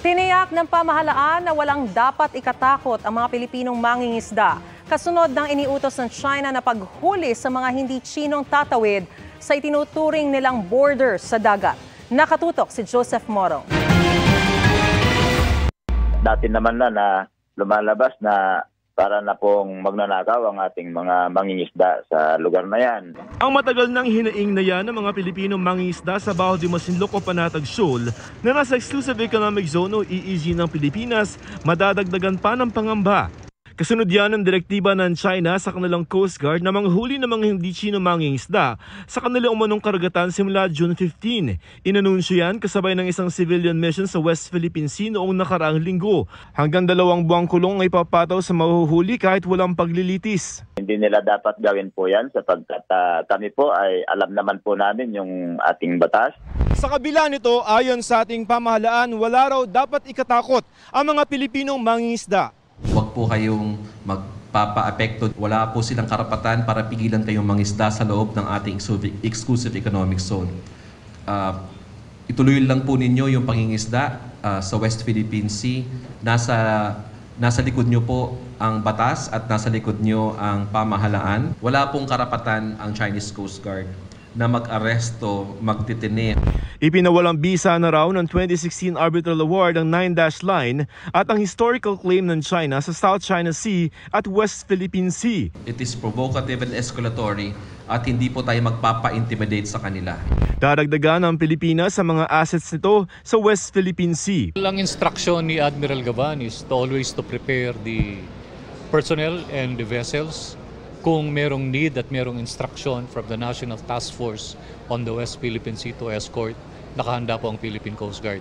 Tiniyak ng pamahalaan na walang dapat ikatakot ang mga Pilipinong mangingisda kasunod ng iniutos ng China na paghuli sa mga hindi Chinong tatawid sa itinuturing nilang borders sa dagat. Nakatutok si Joseph Morong. Dati naman na lumalabas na para na pong magnanakaw ang ating mga mangingisda sa lugar na yan. Ang matagal nang hinaing na yan ng mga Pilipinong mangingisda sa Baho de Masinloc o Panatag Shoal na nasa Exclusive Economic Zone o EEZ ng Pilipinas, madadagdagan pa ng pangamba. Kasunod yan ng direktiba ng China sa kanilang Coast Guard na manghuli ng mga hindi Chino mangingisda sa kanilang umanong karagatan simula June 15. Inanunsyo yan kasabay ng isang civilian mission sa West Philippine Sea noong nakaraang linggo. Hanggang 2 buwang kulong ay papataw sa mahuhuli kahit walang paglilitis. Hindi nila dapat gawin po yan sapagkat kami po ay alam naman po namin yung ating batas. Sa kabila nito, ayon sa ating pamahalaan, wala raw dapat ikatakot ang mga Pilipinong mangingisda. Huwag po kayong magpapa-apekto. Wala po silang karapatan para pigilan kayong mangisda sa loob ng ating Exclusive Economic Zone. Ituloy lang po ninyo yung pangingisda sa West Philippine Sea. Nasa likod nyo po ang batas at nasa likod nyo ang pamahalaan. Wala pong karapatan ang Chinese Coast Guard na mag-aresto, magtitini. Ipinawalang bisa na raw ng 2016 Arbitral Award ang 9-Dash Line at ang historical claim ng China sa South China Sea at West Philippine Sea. It is provocative and escalatory at hindi po tayo magpapa-intimidate sa kanila. Dadagdagan ang Pilipinas sa mga assets nito sa West Philippine Sea. Ang instruction ni Admiral Gavan is to always to prepare the personnel and the vessels. Kung merong need at merong instruction from the National Task Force on the West Philippine Sea to escort, nakahanda po ang Philippine Coast Guard.